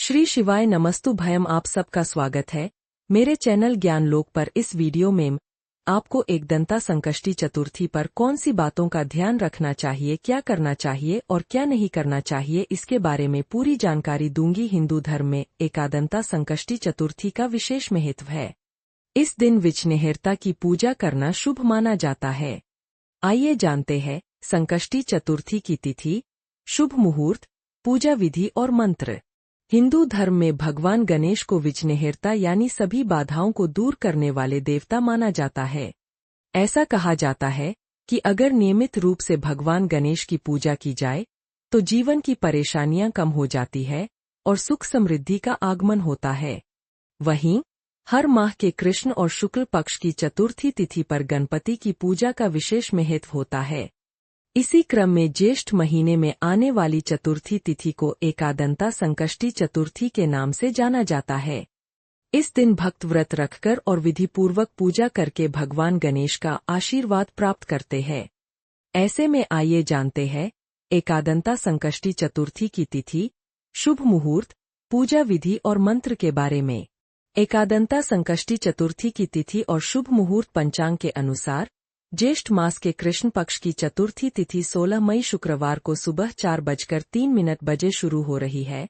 श्री शिवाय नमस्तु भयम। आप सबका स्वागत है मेरे चैनल ज्ञान लोक पर। इस वीडियो में आपको एकदंता संकष्टी चतुर्थी पर कौन सी बातों का ध्यान रखना चाहिए, क्या करना चाहिए और क्या नहीं करना चाहिए, इसके बारे में पूरी जानकारी दूंगी। हिंदू धर्म में एकादंता संकष्टी चतुर्थी का विशेष महत्व है। इस दिन विघ्नहर्ता की पूजा करना शुभ माना जाता है। आइए जानते हैं संकष्टी चतुर्थी की तिथि, शुभ मुहूर्त, पूजा विधि और मंत्र। हिंदू धर्म में भगवान गणेश को विघ्नहर्ता यानी सभी बाधाओं को दूर करने वाले देवता माना जाता है। ऐसा कहा जाता है कि अगर नियमित रूप से भगवान गणेश की पूजा की जाए तो जीवन की परेशानियां कम हो जाती है और सुख समृद्धि का आगमन होता है। वहीं हर माह के कृष्ण और शुक्ल पक्ष की चतुर्थी तिथि पर गणपति की पूजा का विशेष महत्व होता है। इसी क्रम में ज्येष्ठ महीने में आने वाली चतुर्थी तिथि को एकादंता संकष्टी चतुर्थी के नाम से जाना जाता है। इस दिन भक्त व्रत रखकर और विधिपूर्वक पूजा करके भगवान गणेश का आशीर्वाद प्राप्त करते हैं। ऐसे में आइए जानते हैं एकादंता संकष्टी चतुर्थी की तिथि, शुभ मुहूर्त, पूजा विधि और मंत्र के बारे में। एकादंता संकष्टी चतुर्थी की तिथि और शुभ मुहूर्त पंचांग के अनुसार ज्येष्ठ मास के कृष्ण पक्ष की चतुर्थी तिथि 16 मई शुक्रवार को सुबह 4:03 बजे शुरू हो रही है,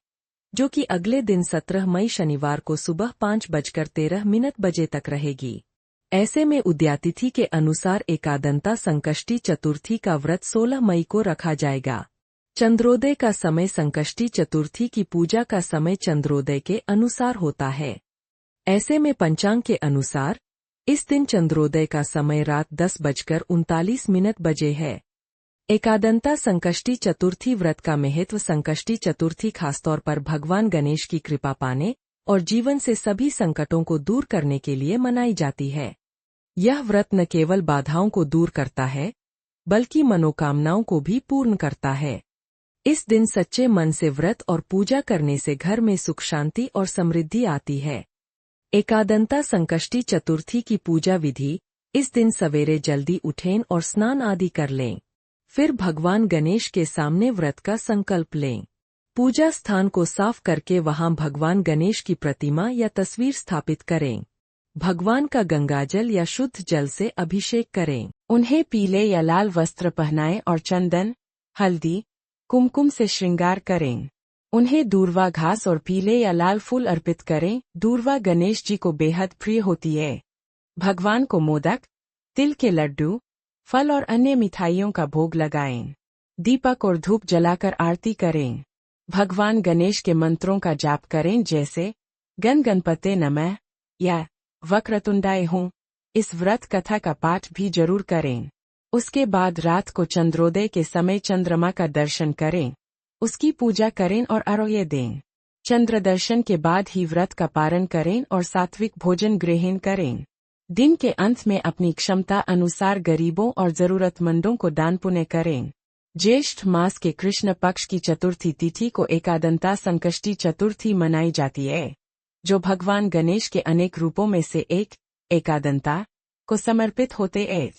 जो कि अगले दिन 17 मई शनिवार को सुबह 5:13 बजे तक रहेगी। ऐसे में उदयातिथि के अनुसार एकादंता संकष्टी चतुर्थी का व्रत 16 मई को रखा जाएगा। चंद्रोदय का समय संकष्टी चतुर्थी की पूजा का समय चंद्रोदय के अनुसार होता है। ऐसे में पंचांग के अनुसार इस दिन चंद्रोदय का समय रात 10:39 बजे है। एकादंता संकष्टी चतुर्थी व्रत का महत्व। संकष्टी चतुर्थी खासतौर पर भगवान गणेश की कृपा पाने और जीवन से सभी संकटों को दूर करने के लिए मनाई जाती है। यह व्रत न केवल बाधाओं को दूर करता है, बल्कि मनोकामनाओं को भी पूर्ण करता है। इस दिन सच्चे मन से व्रत और पूजा करने से घर में सुख, शांति और समृद्धि आती है। एकादंता संकष्टी चतुर्थी की पूजा विधि। इस दिन सवेरे जल्दी उठें और स्नान आदि कर लें। फिर भगवान गणेश के सामने व्रत का संकल्प लें। पूजा स्थान को साफ करके वहां भगवान गणेश की प्रतिमा या तस्वीर स्थापित करें। भगवान का गंगाजल या शुद्ध जल से अभिषेक करें। उन्हें पीले या लाल वस्त्र पहनाएं और चंदन, हल्दी, कुमकुम से श्रृंगार करें। उन्हें दूर्वा घास और पीले या लाल फूल अर्पित करें। दूर्वा गणेश जी को बेहद प्रिय होती है। भगवान को मोदक, तिल के लड्डू, फल और अन्य मिठाइयों का भोग लगाएं। दीपक और धूप जलाकर आरती करें। भगवान गणेश के मंत्रों का जाप करें, जैसे गण गणपते नमः या वक्रतुंडाय हूँ। इस व्रत कथा का पाठ भी जरूर करें। उसके बाद रात को चंद्रोदय के समय चंद्रमा का दर्शन करें, उसकी पूजा करें और अर्घ्य दें। चंद्र दर्शन के बाद ही व्रत का पारण करें और सात्विक भोजन ग्रहण करें। दिन के अंत में अपनी क्षमता अनुसार गरीबों और जरूरतमंदों को दान पुण्य करें। ज्येष्ठ मास के कृष्ण पक्ष की चतुर्थी तिथि को एकादंता संकष्टी चतुर्थी मनाई जाती है, जो भगवान गणेश के अनेक रूपों में से एक, एकादंता, को समर्पित होते हैं।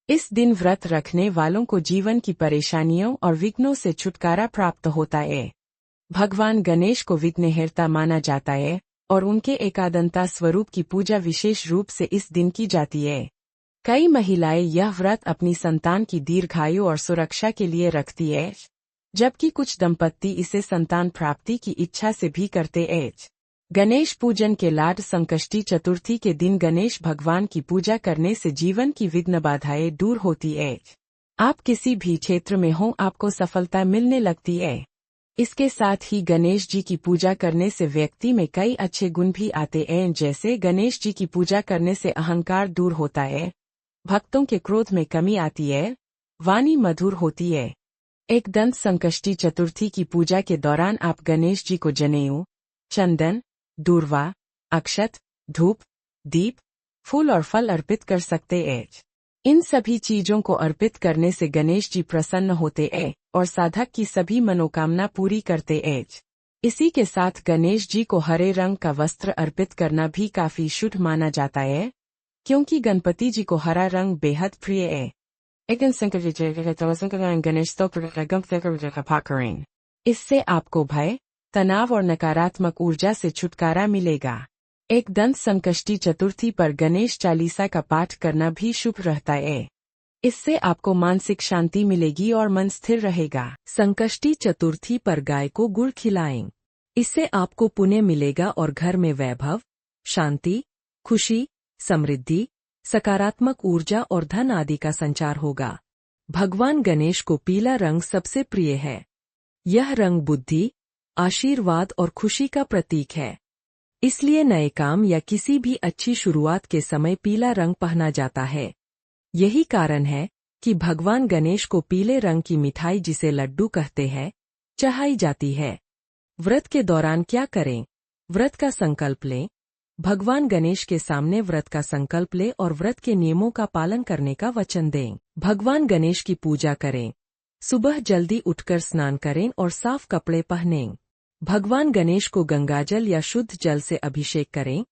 इस दिन व्रत रखने वालों को जीवन की परेशानियों और विघ्नों से छुटकारा प्राप्त होता है। भगवान गणेश को विघ्नहर्ता माना जाता है और उनके एकादंता स्वरूप की पूजा विशेष रूप से इस दिन की जाती है। कई महिलाएं यह व्रत अपनी संतान की दीर्घायु और सुरक्षा के लिए रखती है, जबकि कुछ दंपत्ति इसे संतान प्राप्ति की इच्छा से भी करते हैं। गणेश पूजन के लाड। संकष्टी चतुर्थी के दिन गणेश भगवान की पूजा करने से जीवन की विघ्न बाधाएं दूर होती है। आप किसी भी क्षेत्र में हों, आपको सफलता मिलने लगती है। इसके साथ ही गणेश जी की पूजा करने से व्यक्ति में कई अच्छे गुण भी आते हैं, जैसे गणेश जी की पूजा करने से अहंकार दूर होता है, भक्तों के क्रोध में कमी आती है, वाणी मधुर होती है। एकदंत संकष्टी चतुर्थी की पूजा के दौरान आप गणेश जी को जनेऊ, चंदन, दूर्वा, अक्षत, धूप, दीप, फूल और फल अर्पित कर सकते हैं। इन सभी चीजों को अर्पित करने से गणेश जी प्रसन्न होते हैं और साधक की सभी मनोकामना पूरी करते हैं। इसी के साथ गणेश जी को हरे रंग का वस्त्र अर्पित करना भी काफी शुभ माना जाता है, क्योंकि गणपति जी को हरा रंग बेहद प्रिय है। गणेश इससे आपको भय तनाव और नकारात्मक ऊर्जा से छुटकारा मिलेगा। एक दंत संकष्टी चतुर्थी पर गणेश चालीसा का पाठ करना भी शुभ रहता है। इससे आपको मानसिक शांति मिलेगी और मन स्थिर रहेगा। संकष्टी चतुर्थी पर गाय को गुड़ खिलाएं। इससे आपको पुण्य मिलेगा और घर में वैभव, शांति, खुशी, समृद्धि, सकारात्मक ऊर्जा और धन आदि का संचार होगा। भगवान गणेश को पीला रंग सबसे प्रिय है। यह रंग बुद्धि, आशीर्वाद और खुशी का प्रतीक है। इसलिए नए काम या किसी भी अच्छी शुरुआत के समय पीला रंग पहना जाता है। यही कारण है कि भगवान गणेश को पीले रंग की मिठाई, जिसे लड्डू कहते हैं, चढ़ाई जाती है। व्रत के दौरान क्या करें? व्रत का संकल्प लें। भगवान गणेश के सामने व्रत का संकल्प लें और व्रत के नियमों का पालन करने का वचन दें। भगवान गणेश की पूजा करें। सुबह जल्दी उठकर स्नान करें और साफ कपड़े पहनें। भगवान गणेश को गंगाजल या शुद्ध जल से अभिषेक करें।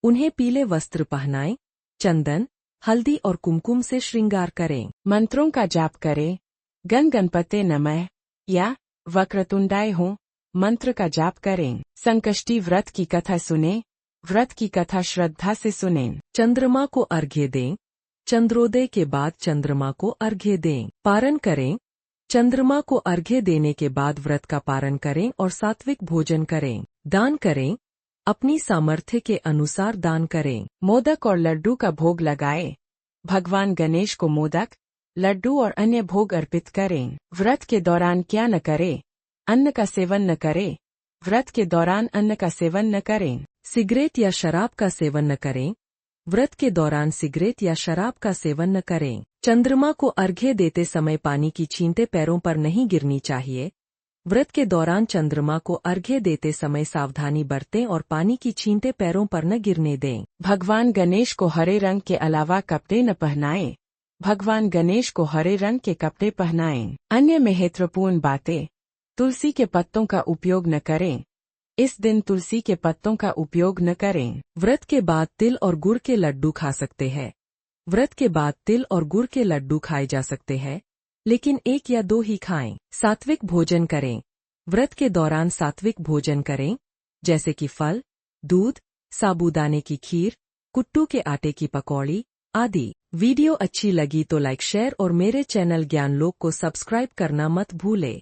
उन्हें पीले वस्त्र पहनाएं। चंदन, हल्दी और कुमकुम से श्रृंगार करें। मंत्रों का जाप करें। गण गणपते नमः या वक्रतुंडाय हो मंत्र का जाप करें। संकष्टी व्रत की कथा सुनें। व्रत की कथा श्रद्धा से सुनें। चंद्रमा को अर्घ्य दें। चंद्रोदय के बाद चंद्रमा को अर्घ्य दें। पारण करें। चंद्रमा को अर्घ्य देने के बाद व्रत का पारण करें और सात्विक भोजन करें। दान करें। अपनी सामर्थ्य के अनुसार दान करें। मोदक और लड्डू का भोग लगाएं। भगवान गणेश को मोदक, लड्डू और अन्य भोग अर्पित करें। व्रत के दौरान क्या न करें? अन्न का सेवन न करें। व्रत के दौरान अन्न का सेवन न करें। सिगरेट या शराब का सेवन न करें। व्रत के दौरान सिगरेट या शराब का सेवन न करें। चंद्रमा को अर्घ्य देते समय पानी की छींटे पैरों पर नहीं गिरनी चाहिए। व्रत के दौरान चंद्रमा को अर्घ्य देते समय सावधानी बरतें और पानी की छींटे पैरों पर न गिरने दें। भगवान गणेश को हरे रंग के अलावा कपड़े न पहनाएं। भगवान गणेश को हरे रंग के कपड़े पहनाएं। अन्य महत्वपूर्ण बातें। तुलसी के पत्तों का उपयोग न करें। इस दिन तुलसी के पत्तों का उपयोग न करें। व्रत के बाद तिल और गुड़ के लड्डू खा सकते हैं। व्रत के बाद तिल और गुड़ के लड्डू खाए जा सकते हैं, लेकिन 1 या 2 ही खाएं। सात्विक भोजन करें। व्रत के दौरान सात्विक भोजन करें, जैसे कि फल, दूध, साबूदाने की खीर, कुट्टू के आटे की पकौड़ी आदि। वीडियो अच्छी लगी तो लाइक, शेयर और मेरे चैनल ज्ञान लोक को सब्सक्राइब करना मत भूले।